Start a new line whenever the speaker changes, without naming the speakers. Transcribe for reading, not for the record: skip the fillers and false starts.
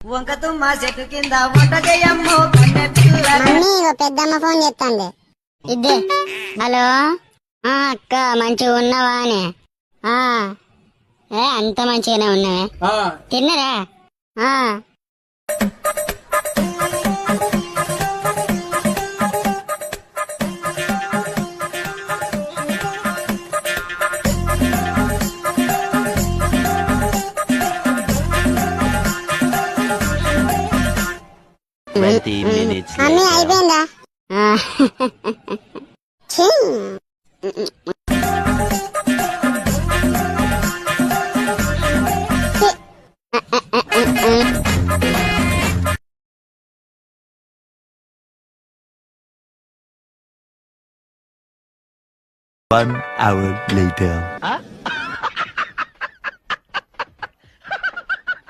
వంకతుమ్మ చెట్టు కింద వంట చేయమ్మో కన్నె పిల్ల.
మమ్మీ ఇగో పెద్దమ్మ ఫోన్ చేస్తుంది. ఇద్దే. హలో అక్క మంచిగా ఉన్నావా అని? అంత మంచిగానే ఉన్నావే. తిన్నరా? మమ్మీ అయిపోయిందా?
One hour later.